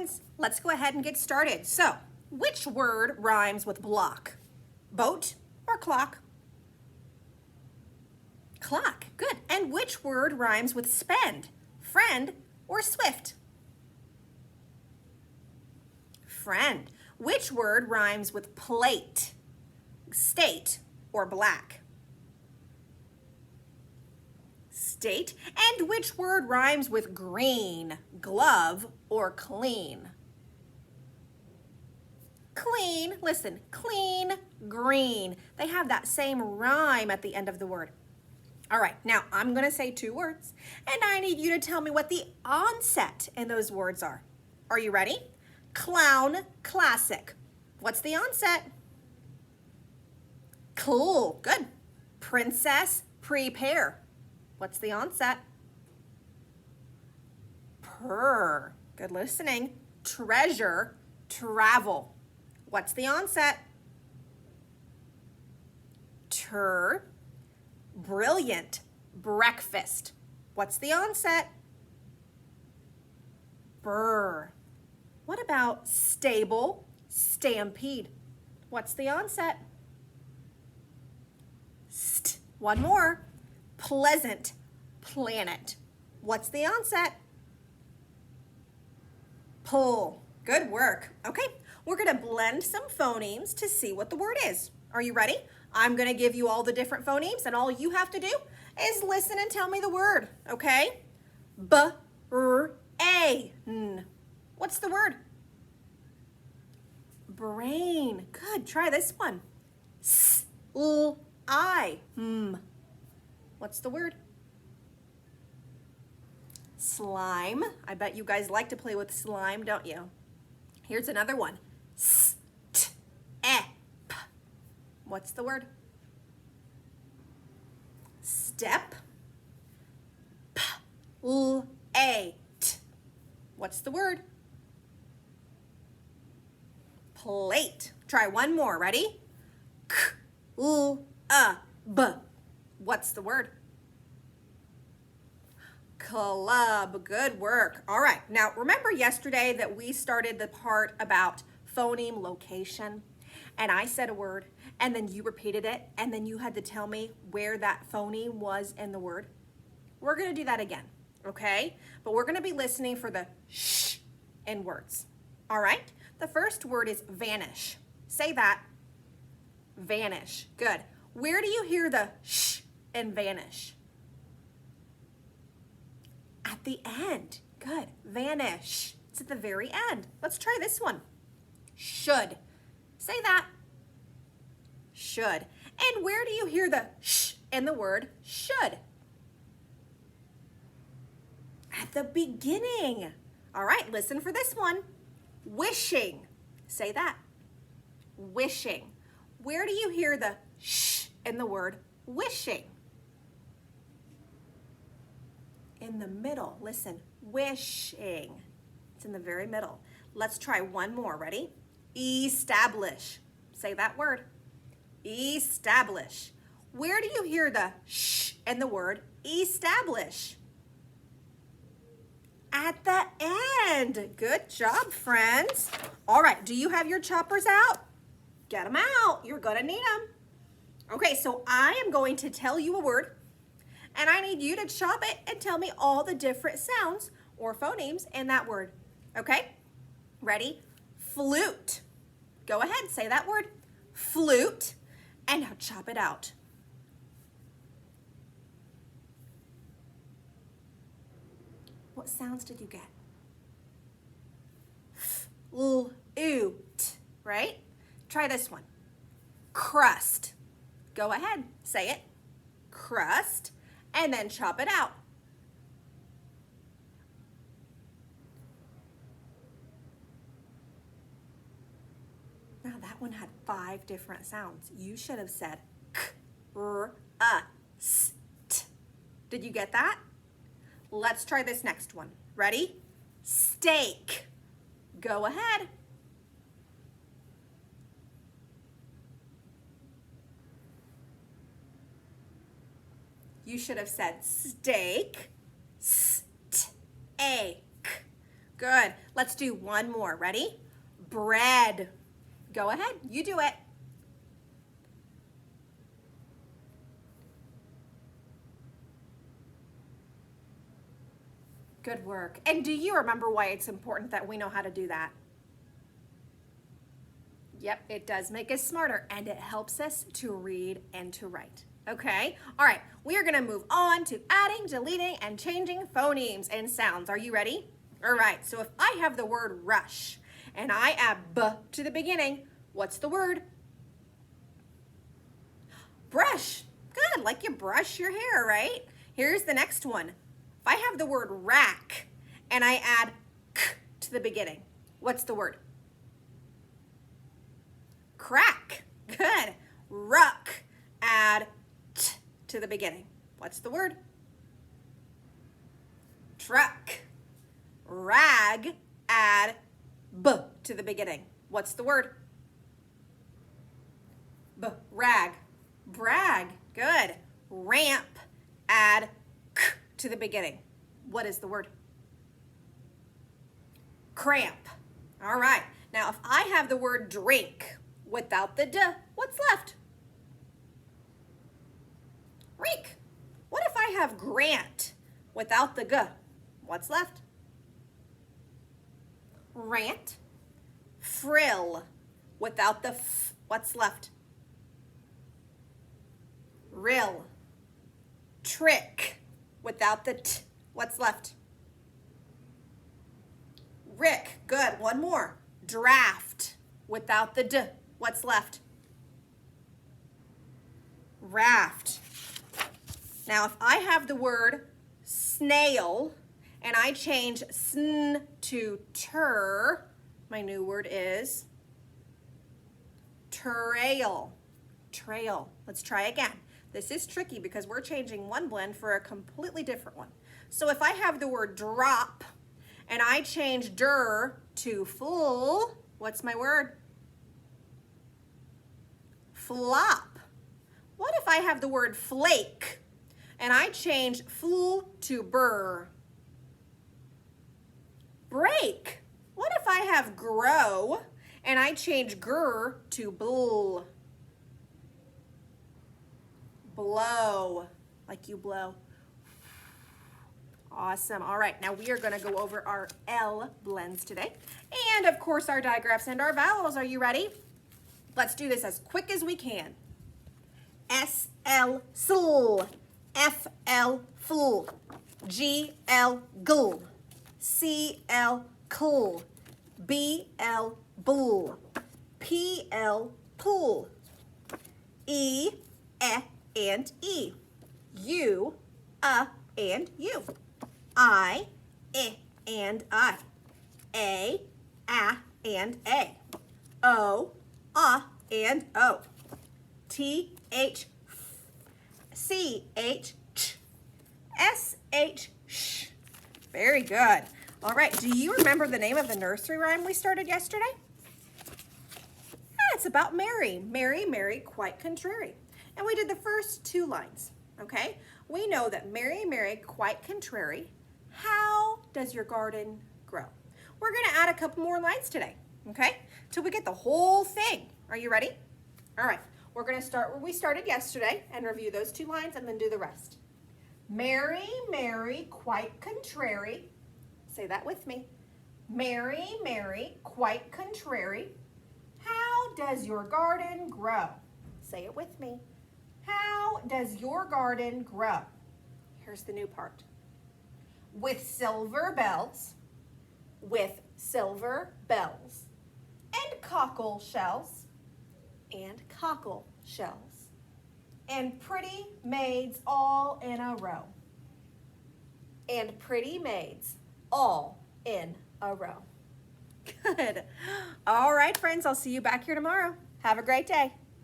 friends. Let's go ahead and get started. So, which word rhymes with block? Boat or clock? Clock, good. And which word rhymes with spend? Friend or swift? Friend. Which word rhymes with plate? State or black? State. And which word rhymes with green? Glove or clean? Clean. Listen, clean, green. They have that same rhyme at the end of the word. All right, now I'm going to say two words, and I need you to tell me what the onset in those words are. Are you ready? Clown, classic. What's the onset? Cool, good. Princess, prepare. What's the onset? Purr, good listening. Treasure, travel. What's the onset? Tur. Brilliant, breakfast. What's the onset? Burr. What about stable, stampede? What's the onset? St. One more. Pleasant, planet. What's the onset? Pull. Good work. Okay, we're going to blend some phonemes to see what the word is. Are you ready? I'm going to give you all the different phonemes, and all you have to do is listen and tell me the word, okay? B-R-A-N. What's the word? Brain. Good. Try this one. S-L-I-M. What's the word? Slime. I bet you guys like to play with slime, don't you? Here's another one. S-T-E-P. What's the word? Step. P-L-A-T. What's the word? Plate. Try one more. Ready? K-L-A-B. What's the word? Club. Good work. All right. Now, remember yesterday that we started the part about phoneme location? And I said a word, and then you repeated it, and then you had to tell me where that phoneme was in the word. We're going to do that again, okay? But we're going to be listening for the sh in words. All right? The first word is vanish. Say that. Vanish. Good. Where do you hear the sh in vanish? At the end. Good. Vanish. It's at the very end. Let's try this one. Should. Say that. Should. And where do you hear the sh in the word should? At the beginning. All right, listen for this one. Wishing. Say that. Wishing. Where do you hear the sh in the word wishing? In the middle. Listen. Wishing. It's in the very middle. Let's try one more. Ready? Establish. Say that word. Establish. Where do you hear the sh in the word establish? At the end. Good job, friends. All right, do you have your choppers out? Get them out. You're going to need them. Okay, so I am going to tell you a word, and I need you to chop it and tell me all the different sounds or phonemes in that word. Okay? Ready? Flute. Go ahead, say that word. Flute. And now chop it out. What sounds did you get? Flute, right? Try this one. Crust. Go ahead, say it. Crust. And then chop it out. Now that one had 5 different sounds. You should have said k-r-u-s-t. Did you get that? Let's try this next one. Ready? Steak. Go ahead. You should have said steak, steak. Good. Let's do one more. Ready? Bread. Go ahead. You do it. Good work. And do you remember why it's important that we know how to do that? Yep, it does make us smarter and it helps us to read and to write. Okay, all right, we are gonna move on to adding, deleting, and changing phonemes and sounds. Are you ready? All right, so if I have the word rush and I add b to the beginning, what's the word? Brush. Good, like you brush your hair, right? Here's the next one. If I have the word rack and I add k to the beginning, what's the word? Crack. Good. Ruck. Add t to the beginning. What's the word? Truck. Rag. Add b to the beginning. What's the word? Rag. Brag. Good. Ramp. Add k to the beginning. What is the word? Cramp. All right. Now, if I have the word drink without the d, what's left? Rink. What if I have grant without the g? What's left? Rant. Frill. Without the f, what's left? Rill. Trick. Without the t, what's left? Rick. Good. One more. Draft. Without the d, what's left? Raft. Now, if I have the word snail and I change sn to ter, my new word is trail. Trail. Let's try again. This is tricky because we're changing one blend for a completely different one. So if I have the word drop and I change der to full, what's my word? Flop. What if I have the word flake and I change flu to burr? Break. What if I have grow and I change gur to bull? Blow, like you blow. Awesome. All right, now we are going to go over our L blends today. And of course our digraphs and our vowels. Are you ready? Let's do this as quick as we can. S-L, sul. F-L, full. G-L, gull. C-L, cull. B-L, bull. P-L, pull. E, and E. U, and U. I, and I. A, and A. O, and O. T, H, C, H, ch. S, H, sh. Very good. All right, do you remember the name of the nursery rhyme we started yesterday? It's about Mary. Mary, Mary, quite contrary. And we did the first two lines, okay? We know that Mary, Mary, quite contrary. How does your garden grow? We're gonna add a couple more lines today, okay? Till we get the whole thing. Are you ready? All right, we're gonna start where we started yesterday and review those two lines and then do the rest. Mary, Mary, quite contrary. Say that with me. Mary, Mary, quite contrary. How does your garden grow? Say it with me. How does your garden grow? Here's the new part. With silver bells, with silver bells, and cockle shells, and pretty maids all in a row, and pretty maids all in a row. Good. All right, friends, I'll see you back here tomorrow. Have a great day.